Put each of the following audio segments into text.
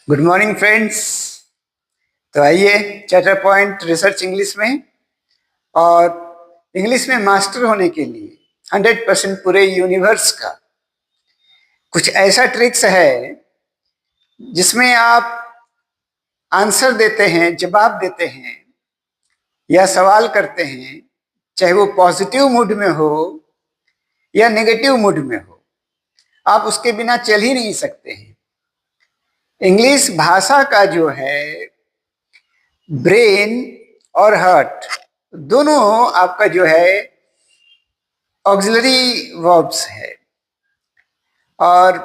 Good morning friends. तो आइए charter point research English में, और इंग्लिश में मास्टर होने के लिए 100% पूरे यूनिवर्स का कुछ ऐसा ट्रिक्स है जिसमें आप आंसर देते हैं, जवाब देते हैं या सवाल करते हैं, चाहे वो पॉजिटिव मूड में हो या नेगेटिव मूड में हो, आप उसके बिना चल ही नहीं सकते हैं। इंग्लिश भाषा का जो है ब्रेन और हार्ट दोनों आपका जो है ऑक्सिलरी वर्ब्स है, और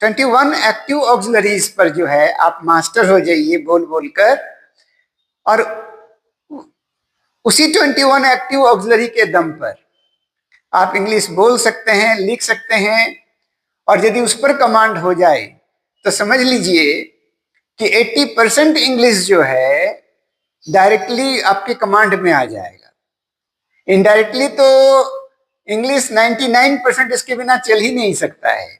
21 एक्टिव ऑक्सिलरीज पर जो है आप मास्टर हो जाइए बोल बोलकर, और उसी 21 एक्टिव ऑक्सिलरी के दम पर आप इंग्लिश बोल सकते हैं, लिख सकते हैं, और यदि उस पर कमांड हो जाए तो समझ लीजिए कि 80% इंग्लिश जो है डायरेक्टली आपके कमांड में आ जाएगा। इनडायरेक्टली तो इंग्लिश 99% इसके बिना चल ही नहीं सकता है।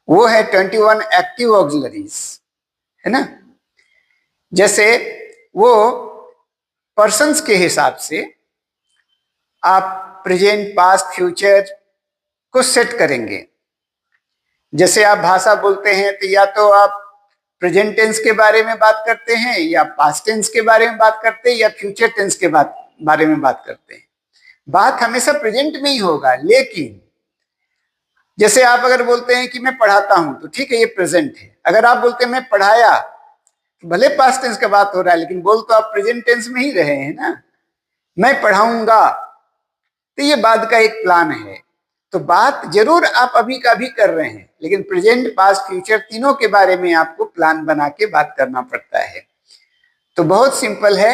वो है 21 एक्टिव ऑक्सिलरीज, है ना। जैसे वो पर्सन्स के हिसाब से आप प्रेजेंट, पास्ट, फ्यूचर को सेट करेंगे। जैसे आप भाषा बोलते हैं तो या तो आप प्रेजेंट टेंस के बारे में बात करते हैं, या पास्ट टेंस के बारे में बात करते हैं, या फ्यूचर टेंस के बारे में बात करते हैं। बात हमेशा प्रेजेंट में ही होगा, लेकिन जैसे आप अगर बोलते हैं कि मैं पढ़ाता हूं तो ठीक है, ये प्रेजेंट है। अगर आप बोलते हैं मैं पढ़ाया, तो भले पास्ट टेंस का बात हो रहा है, लेकिन बोल तो आप प्रेजेंट टेंस में ही रहे हैं ना। मैं पढ़ाऊंगा तो ये बाद का एक प्लान है। तो बात जरूर आप अभी का भी कर रहे हैं, लेकिन प्रेजेंट, पास्ट, फ्यूचर तीनों के बारे में आपको प्लान बना के बात करना पड़ता है। तो बहुत सिंपल है,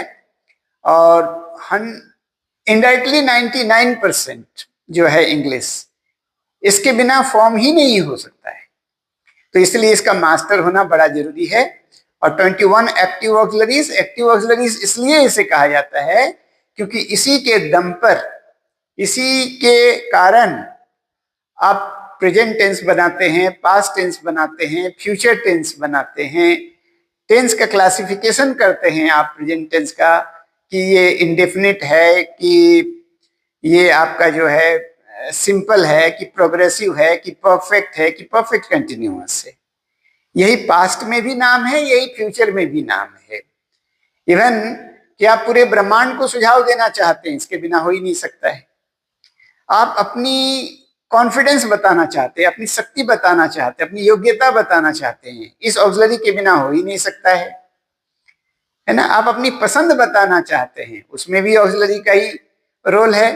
और इनडायरेक्टली 99% जो है इंग्लिश इसके बिना फॉर्म ही नहीं हो सकता है। तो इसलिए इसका मास्टर होना बड़ा जरूरी है। और 21 एक्टिव ऑक्सिलरीज इसलिए इसे कहा जाता है क्योंकि इसी के दम पर, इसी के कारण आप प्रेजेंट टेंस बनाते हैं, पास्ट टेंस बनाते हैं, फ्यूचर टेंस बनाते हैं, टेंस का क्लासिफिकेशन करते हैं आप प्रेजेंट टेंस का, कि ये इंडेफिनिट है, कि ये आपका जो है सिंपल है, कि प्रोग्रेसिव है, कि परफेक्ट है, कि परफेक्ट कंटिन्यूअस है। यही पास्ट में भी नाम है, यही फ्यूचर में भी नाम है। इवन कि आप पूरे ब्रह्मांड को सुझाव देना चाहते हैं, इसके बिना हो ही नहीं सकता है। आप अपनी कॉन्फिडेंस बताना चाहते हैं, अपनी शक्ति बताना चाहते हैं, अपनी योग्यता बताना चाहते हैं, इस ऑक्सिलरी के बिना हो ही नहीं सकता है ना। आप अपनी पसंद बताना चाहते हैं, उसमें भी ऑक्सिलरी का ही रोल है।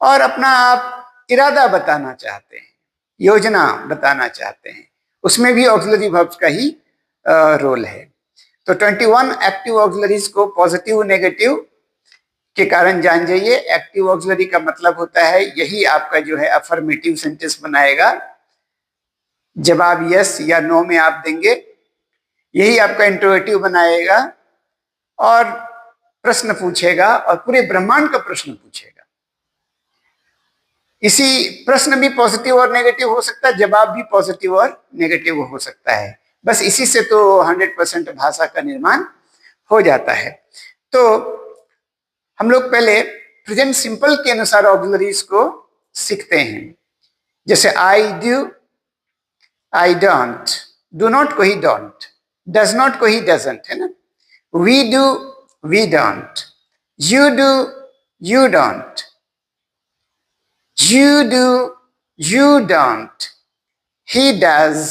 और अपना आप इरादा बताना चाहते हैं, योजना बताना चाहते हैं, उसमें भी ऑक्सिलरी वर्ब्स का ही रोल है। तो 21 एक्टिव ऑक्सिलरीज को पॉजिटिव, नेगेटिव के कारण जान जाइए। एक्टिव ऑक्सिलरी का मतलब होता है यही आपका जो है अफर्मेटिव सेंटेंस बनाएगा। जवाब यस या नो में आप देंगे, यही आपका इंटरोगेटिव बनाएगा, और प्रश्न पूछेगा, और पूरे ब्रह्मांड का प्रश्न पूछेगा। इसी प्रश्न भी पॉजिटिव और नेगेटिव हो सकता है, जवाब भी पॉजिटिव और नेगेटिव हो सकता है। बस इसी से तो 100% भाषा का निर्माण हो जाता है। तो हम लोग पहले प्रेजेंट सिंपल के अनुसार ऑक्सिलरीज को सीखते हैं। जैसे I do, I don't, do not को ही डोंट, डज नॉट को ही डजंट, है ना। We do, we don't, you do, you don't, you do, you don't, he does,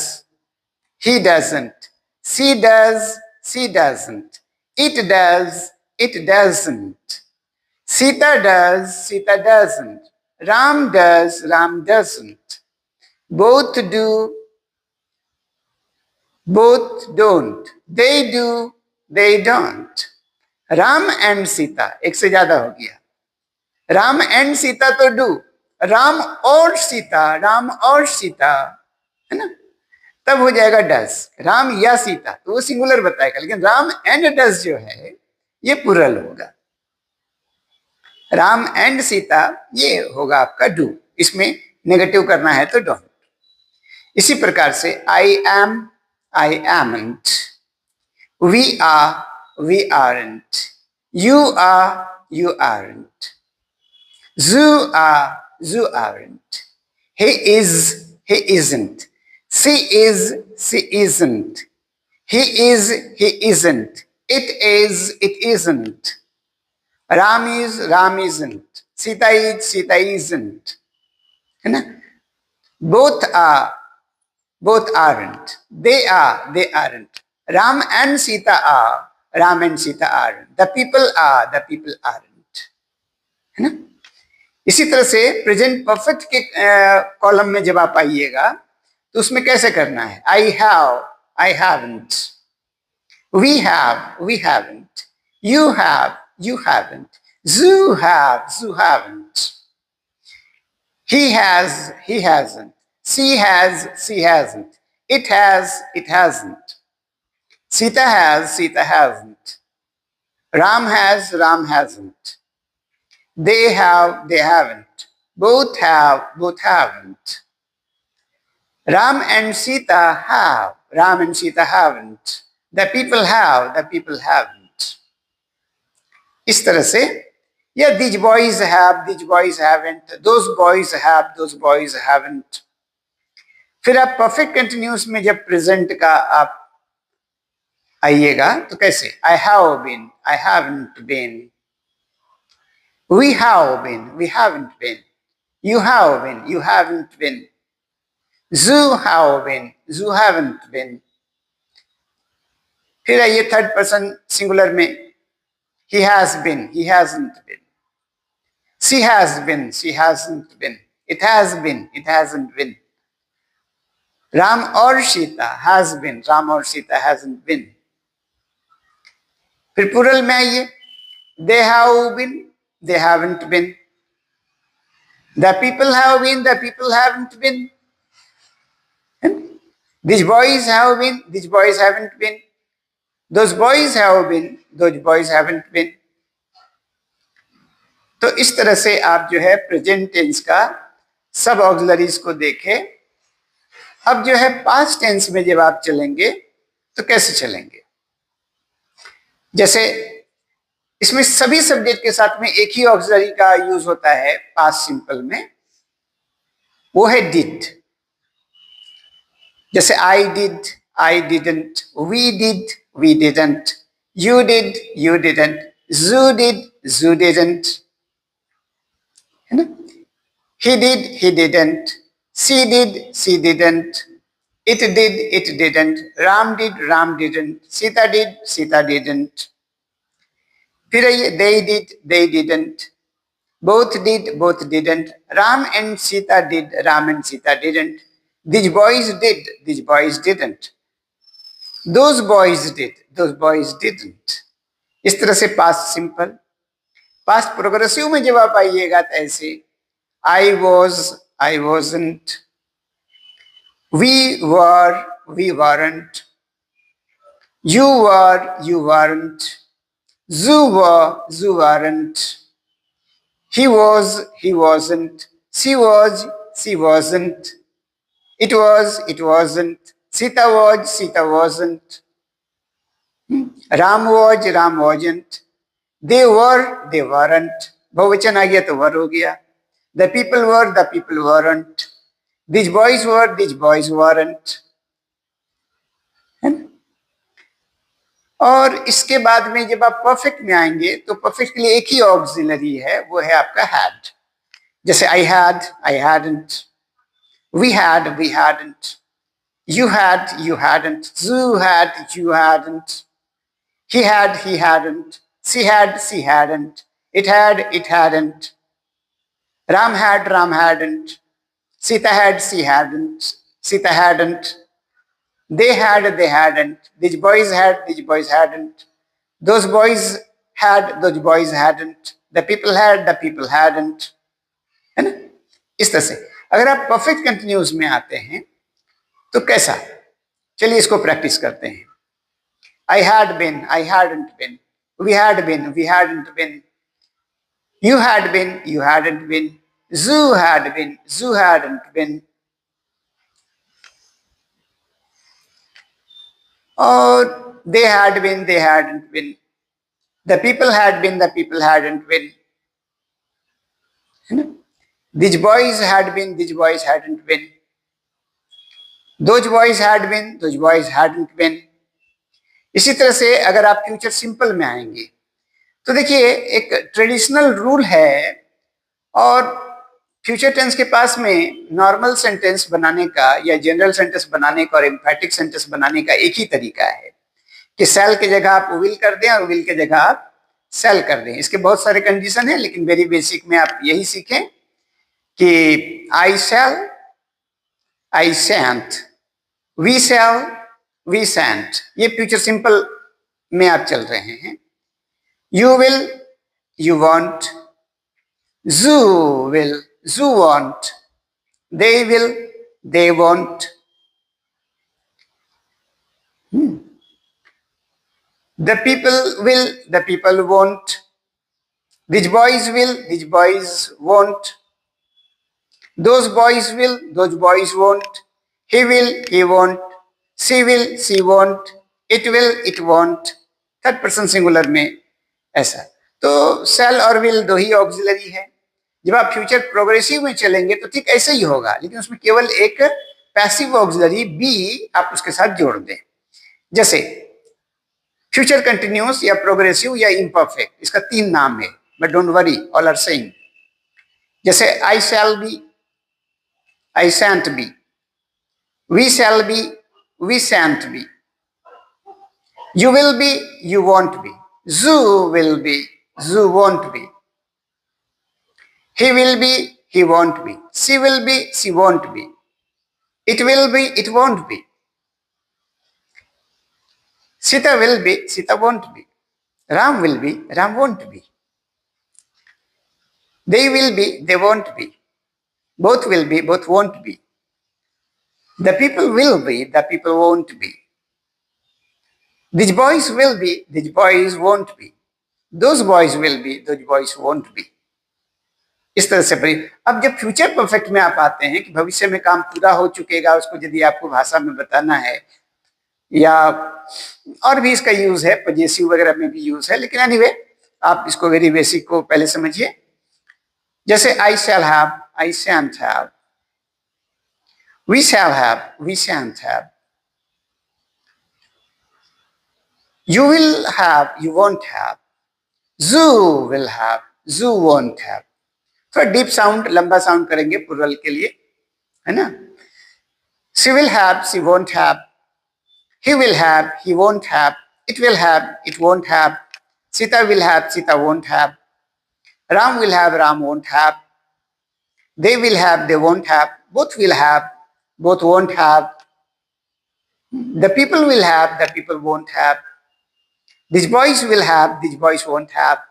he doesn't, she does, she doesn't, it does, it doesn't, Sita does, Sita doesn't, Ram does, Ram doesn't, both do, both don't, they do, they don't। Ram and Sita, एक से ज्यादा हो गया। Ram and Sita तो do, Ram और सीता, राम और सीता, है ना, तब हो जाएगा डज। राम या सीता तो वो सिंगुलर बताएगा, लेकिन राम एंड डज जो है ये प्लूरल होगा। राम एंड सीता ये होगा आपका डू, इसमें नेगेटिव करना है तो डोंट। इसी प्रकार से I am, I amn't. We are, we aren't. You are, you aren't. Zoo are, zoo aren't. He is, he isn't. She is, she isn't. He is, he isn't. It is, it isn't. Ram is, Ram isn't. Sita is, Sita isn't. है ना? Both are, both aren't. They are, they aren't. Ram and Sita are, Ram and Sita aren't. The people are, the people aren't. है ना? इसी तरह से present perfect के column में जब आप आइएगा तो उसमें कैसे करना है? I have, I haven't. We have, we haven't. You have, you haven't. Zoo have, zoo haven't. He has, he hasn't. She has, she hasn't. It has, it hasn't. Sita has, Sita hasn't. Ram has, Ram hasn't. They have, they haven't. Both have, both haven't. Ram and Sita have, Ram and Sita haven't. The people have, the people haven't. इस तरह से, या these boys have, these boys haven't, those boys have, those boys haven't. फिर आप perfect continuous में जब present का आप आइएगा तो कैसे? I have been, I haven't been. We have been, we haven't been. You have been, you haven't been. Zoo have been, zoo haven't been. फिर आइए थर्ड पर्सन सिंगुलर में. He has been, he hasn't been. She has been, she hasn't been. It has been, it hasn't been. Ram or Sita has been, Ram or Sita hasn't been. फिर plural में आइए. They have been, they haven't been. The people have been, the people haven't been. These boys have been, these boys haven't been. Those boys have been, those boys haven't been. तो इस तरह से आप जो है present tense का सब auxiliaries को देखें. अब जो है पास्ट टेंस में जब आप चलेंगे तो कैसे चलेंगे? जैसे इसमें सभी सब्जेक्ट के साथ में एक ही ऑक्सिलरी का यूज होता है पास्ट सिंपल में, वो है डिड. जैसे I did, I didn't. We did, we didn't. You did, you didn't. You did, you didn't. है ना? He did, he didn't. She did, she didn't. It did, it didn't. Ram did, Ram didn't. Sita did, Sita didn't. फिर ये they did, they didn't. Both did, both didn't. Ram and Sita did, Ram and Sita didn't. These boys did, these boys didn't. Those boys did, those boys didn't. इस तरह से past simple. Past progressive में जब आप आइएगा तो ऐसे I was, I wasn't. We were, we weren't. You were, you weren't. You were, you weren't. He was, he wasn't. She was, she wasn't. It was, it wasn't. Sita was, Sita wasn't. Ram was, Ram wasn't. They were, they weren't. बहुवचन आ गया तो वर हो गया. The people were, the people weren't. These boys were, these boys weren't. है ना? और इसके बाद में जब आप परफेक्ट में आएंगे तो परफेक्ट के लिए एक ही ऑक्सिलरी है, वो है आपका हैड. जैसे I had, I hadn't. We had, we hadn't. You had, you hadn't. You had, you hadn't. He had, he hadn't. She had, she hadn't. It had, it hadn't. Ram had, Ram hadn't. Sita had, she hadn't. Sita hadn't. They had, they hadn't. These boys had, these boys hadn't. Those boys had, those boys hadn't. The people had, the people hadn't. है ना? इस तरह से अगर आप perfect continuous में आते हैं तो कैसा? चलिए इसको प्रैक्टिस करते हैं. I had been, I hadn't been. We had been, we hadn't been. You had been, you hadn't been. Zoo had been, zoo hadn't been. और they had been, they hadn't been, the people had been, the people hadn't been, है ना? These boys had been, these boys hadn't been, those boys had been, those boys hadn't been. इसी तरह से अगर आप future simple में आएंगे तो देखिए एक ट्रेडिशनल रूल है, और फ्यूचर टेंस के पास में नॉर्मल सेंटेंस बनाने का या जनरल सेंटेंस बनाने का और एम्फैटिक सेंटेंस बनाने का एक ही तरीका है कि सेल की जगह आप विल कर दें और विल की जगह आप सेल कर दें। इसके बहुत सारे कंडीशन हैं, लेकिन वेरी बेसिक में आप यही सीखें कि I sell, I sent, we sell, we sent, ये फ्यूचर सिंपल में आप चल रहे हैं। You will, you won't, zoo will, zoo won't, they will, they won't. The people will, the people won't. These boys will, these boys won't. Those boys will, those boys won't. He will, he won't. She will, she won't. It will, it won't. Third person singular में ऐसा। तो shall और will दो ही auxiliary है। जब आप future progressive में चलेंगे तो ठीक ऐसे ही होगा, लेकिन उसमें केवल एक पैसिव ऑक्सिलरी बी आप उसके साथ जोड़ दें। जैसे फ्यूचर कंटिन्यूअस या प्रोग्रेसिव या इम्परफेक्ट, इसका 3 नाम है, but don't worry, all are same. जैसे I shall be, I shan't be, we shall be, we shan't be, you will be, you won't be, you will be, you won't be, he will be, he won't be, she will be, she won't be, it will be, it won't be, Sita will be, Sita won't be, Ram will be, Ram won't be, they will be, they won't be, both will be, both won't be, the people will be, the people won't be, these boys will be, these boys won't be, those boys will be, those boys won't be। इस तरह से अब जब future perfect में आप आते हैं कि भविष्य में काम पूरा हो चुकेगा, उसको यदि आपको भाषा में बताना है, या और भी इसका यूज है, पजेसिव वगैरह में भी यूज है, लेकिन एनीवे आप इसको वेरी बेसिक को पहले समझिए। जैसे I shall have, I shan't have, we shall have, we shan't have, you will have, you won't have, you will have, you won't have. थोड़ा डीप साउंड, लंबा साउंड करेंगे प्लूरल के लिए, है ना। She will have, she won't have, he will have, he won't have, it will have, it won't have, Sita will have, Sita won't have, Ram will have, Ram won't have, they will have, they won't have, both will have, both won't have, the people will have, the people won't have, this boys will have, this boys won't have,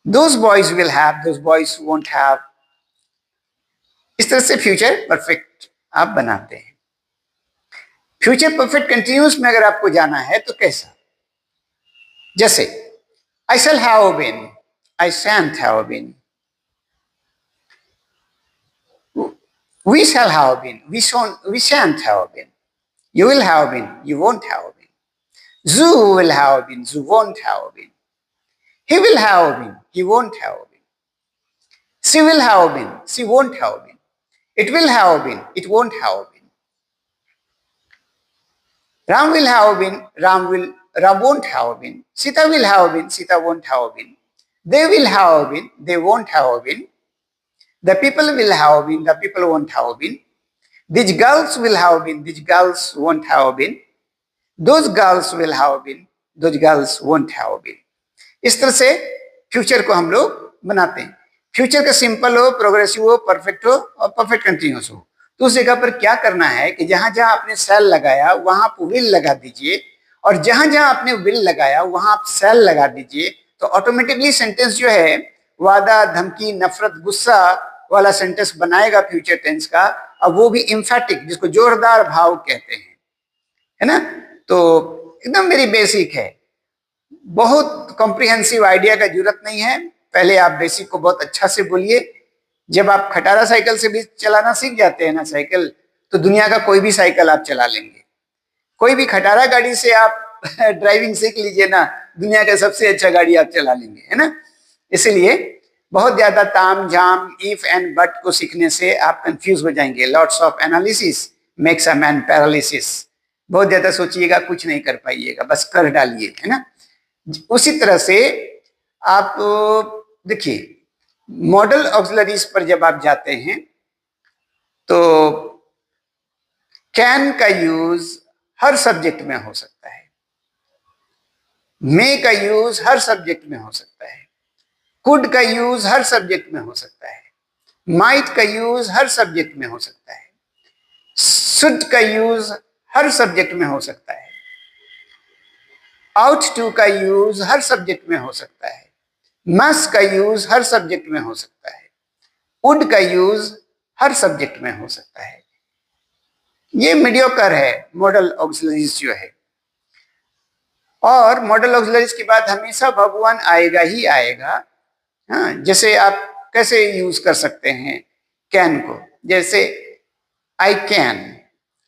those boys will have, those boys won't have। इस तरह से future perfect आप बनाते हैं। Future perfect continuous में अगर आपको जाना है तो कैसा, जैसे I shall have been, I shan't have been, we shall have been, we shan't have been, you will have been, you won't have been, you will have been, you won't have been, he will have been, he won't have been, she will have been, she won't have been, it will have been, it won't have been, Ram will have been, Ram won't have been, Sita will have been, Sita won't have been, they will have been, they won't have been, the people will have been, the people won't have been, these girls will have been, these girls won't have been, those girls will have been, those girls won't have been। इस तरह से future को हम लोग बनाते हैं। Future का simple हो, प्रोग्रेसिव हो, परफेक्ट हो और परफेक्ट कंटिन्यूअस हो। तो उस जगह पर क्या करना है कि जहां जहां आपने सेल लगाया वहां आप विल लगा दीजिए, और जहां जहां आपने विल लगाया वहां आप सेल लगा दीजिए। तो ऑटोमेटिकली सेंटेंस जो है वादा, धमकी, नफरत, गुस्सा वाला सेंटेंस बनाएगा फ्यूचर टेंस का, और वो भी इम्फेटिक, जिसको जोरदार भाव कहते हैं, है ना। तो एकदम वेरी बेसिक है, बहुत कॉम्प्रिहेंसिव आइडिया का जरूरत नहीं है। पहले आप बेसिक को बहुत अच्छा से बोलिए। जब आप खटारा साइकिल से भी चलाना सीख जाते हैं ना साइकिल, तो दुनिया का कोई भी साइकिल आप चला लेंगे। कोई भी खटारा गाड़ी से आप ड्राइविंग सीख लीजिए ना, दुनिया का सबसे अच्छा गाड़ी आप चला लेंगे, है ना। इसलिए बहुत ज्यादा ताम झाम इफ एंड बट को सीखने से आप कंफ्यूज हो जाएंगे। Lots of analysis makes a man paralysis. बहुत ज्यादा सोचिएगा कुछ नहीं कर पाइएगा, बस कर डालिए, है ना। उसी तरह से आप देखिए, मॉडल ऑक्सिलरीज पर जब आप जाते हैं तो कैन का यूज हर सब्जेक्ट में हो सकता है, मे का यूज हर सब्जेक्ट में हो सकता है, कुड का यूज हर सब्जेक्ट में हो सकता है, माइट का यूज हर सब्जेक्ट में हो सकता है, शुड का यूज हर सब्जेक्ट में हो सकता है, आउट टू का यूज हर सब्जेक्ट में हो सकता है, मस्ट का यूज हर सब्जेक्ट में हो सकता है, वुड का यूज हर सब्जेक्ट में हो सकता है। ये मीडियोकर है मॉडल ऑक्सिलरीज जो है। और मॉडल ऑक्सिलरीज के बाद हमेशा भगवान आएगा ही आएगा। हाँ, जैसे आप कैसे यूज कर सकते हैं कैन को, जैसे I can,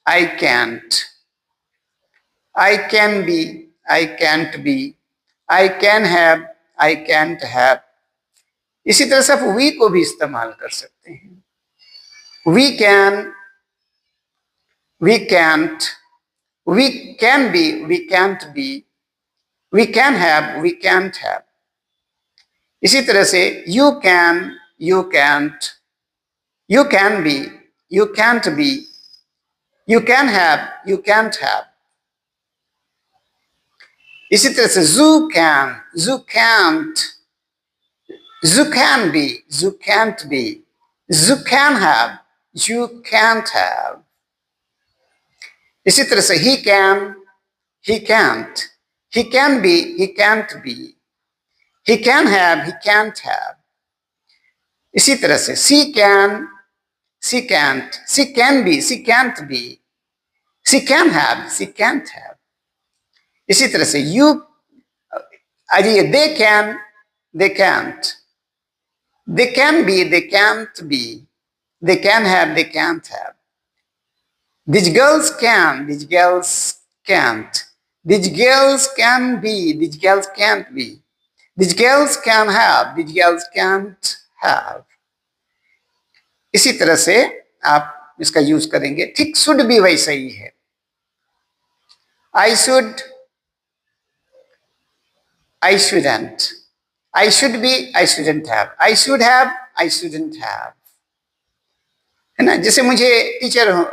I can't, I can be, I can't B, I can have, I can't have. इसी तरह से आप वी को भी इस्तेमाल कर सकते हैं। We can, we can't, we can be, we can't be, we can have, we can't have. इसी तरह से you can, you can't, you can be, you can't be, you can have, you can't have. इसी तरह से you can, you can't, you can be, you can't be, you can have, you can't have. इसी तरह से he can, he can't, he can be, he can't be, he can have, he can't have। इसी तरह से she can, she can't, she can be, she can't be, she can have, she can't have। इसी तरह से you, आइए, they can, they can't, they can be, they can't be, they can have, they can't have। These girls can, these girls can't, these girls can be, these girls can't be, these girls can have, these girls can't have। इसी तरह से आप इसका use करेंगे। ठीक should भी वैसा ही है। I should, I shouldn't, I should be, I shouldn't have, I should have, I shouldn't have, है ना। जैसे मुझे टीचर हो,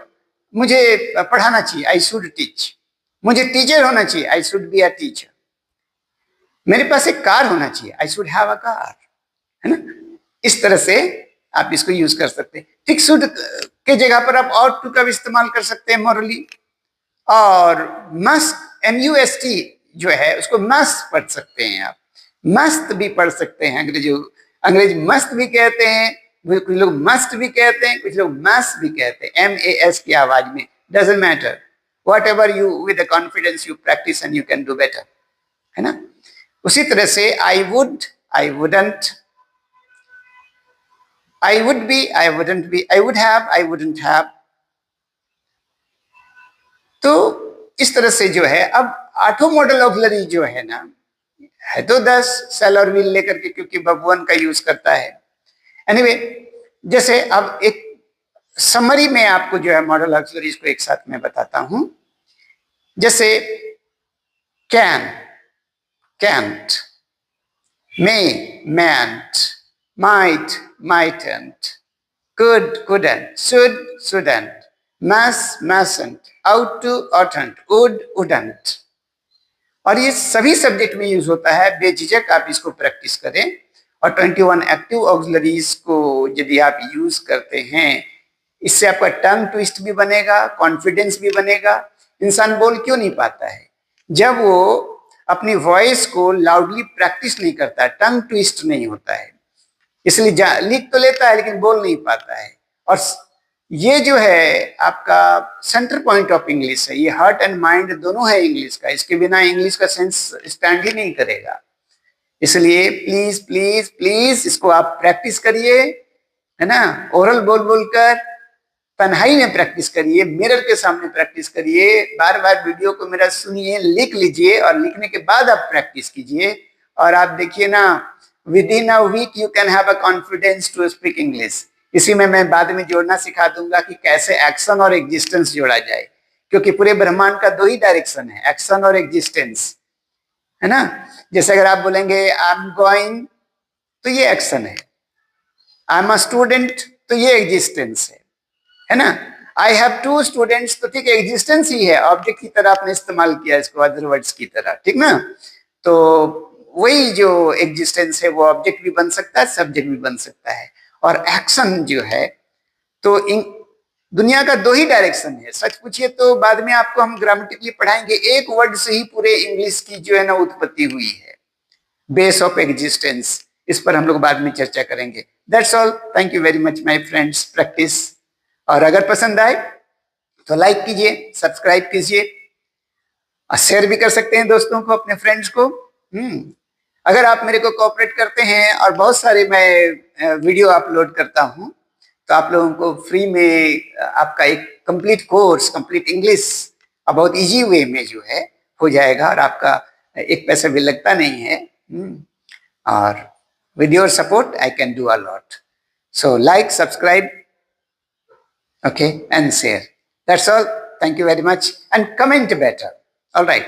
मुझे पढ़ाना चाहिए, आई शुड टीच। मुझे टीचर होना चाहिए, I should be a teacher. मेरे पास एक कार होना चाहिए, I should have a car, है ना। इस तरह से आप इसको यूज कर सकते हैं। ठीक शुड के जगह पर आप ought to का भी इस्तेमाल कर सकते हैं मॉरली। और मस्ट, MUST जो है उसको मस्ट पढ़ सकते हैं आप, मस्त भी पढ़ सकते हैं। अंग्रेज मस्त भी कहते हैं, कुछ लोग मस्ट भी कहते हैं, कुछ लोग मस्ट भी कहते हैं, MAS की आवाज में। Doesn't matter, what ever you with confidence you practice and you can do better, है ना। उसी तरह से I would, I wouldn't, I would be, I wouldn't be, I would have, I wouldn't have. तो इस तरह से जो है, अब 8 मॉडल ऑक्सिलरी जो है ना, है तो 10 सेल और विल लेकर के, क्योंकि बबुअन का यूज करता है। एनीवे, जैसे अब एक समरी में आपको जो है मॉडल ऑक्सिलरीज को एक साथ में बताता हूं। जैसे can, can't, may, mayn't, might, mightn't, could, couldn't, should, shouldn't, must, mustn't, ought to, oughtn't, would, wouldn't। और ये सभी सब्जेक्ट में यूज होता है। बेझिझक आप इसको प्रैक्टिस करें। और 21 एक्टिव ऑक्सिलरीज को यदि आप यूज करते हैं, इससे आपका टंग ट्विस्ट भी बनेगा, कॉन्फिडेंस भी बनेगा। इंसान बोल क्यों नहीं पाता है? जब वो अपनी वॉइस को लाउडली प्रैक्टिस नहीं करता, टंग ट्विस्ट नहीं होता है। इसलिए लिख तो लेता है लेकिन बोल नहीं पाता है। और ये जो है आपका सेंटर पॉइंट ऑफ इंग्लिश है, ये हार्ट एंड माइंड दोनों है इंग्लिश का। इसके बिना इंग्लिश का सेंस स्टैंड ही नहीं करेगा। इसलिए प्लीज प्लीज प्लीज इसको आप प्रैक्टिस करिए, है ना। ओरल बोल बोल कर तन्हाई में प्रैक्टिस करिए, मिरर के सामने प्रैक्टिस करिए, बार बार वीडियो को मेरा सुनिए, लिख लीजिए और लिखने के बाद आप प्रैक्टिस कीजिए और आप देखिए ना, with in a week you can have a confidence to speak English. इसी में मैं बाद में जोड़ना सिखा दूंगा कि कैसे एक्शन और एग्जिस्टेंस जोड़ा जाए, क्योंकि पूरे ब्रह्मांड का 2 ही डायरेक्शन है, एक्शन और एग्जिस्टेंस, है ना। जैसे अगर आप बोलेंगे आई एम गोइंग, तो ये एक्शन है। आई एम अ स्टूडेंट, तो ये एग्जिस्टेंस है ना। आई हैव 2 स्टूडेंट्स, तो ठीक है, एग्जिस्टेंस ही है, ऑब्जेक्ट की तरह आपने इस्तेमाल किया इसको, अदर वर्ड्स की तरह, ठीक ना। तो वही जो एग्जिस्टेंस है वो ऑब्जेक्ट भी बन सकता है, सब्जेक्ट भी बन सकता है। और एक्शन जो है तो दुनिया का 2 ही डायरेक्शन है। सच पूछिए तो बाद में आपको हम ग्रामेटिकली पढ़ाएंगे, एक वर्ड से ही पूरे इंग्लिश की जो है ना उत्पत्ति हुई है, बेस ऑफ एग्जिस्टेंस। इस पर हम लोग बाद में चर्चा करेंगे। That's all, thank you very much my friends, practice. और अगर पसंद आए तो लाइक कीजिए, सब्सक्राइब कीजिए और शेयर भी कर सकते हैं दोस्तों को, अपने फ्रेंड्स को। अगर आप मेरे को कोऑपरेट करते हैं, और बहुत सारे मैं वीडियो अपलोड करता हूं, तो आप लोगों को फ्री में आपका एक कंप्लीट कोर्स, कंप्लीट इंग्लिश बहुत इजी वे में जो है हो जाएगा, और आपका एक पैसा भी लगता नहीं है। और with your support I can do a lot. So like, subscribe, okay, and share. That's all. Thank you very much, and comment better. All right.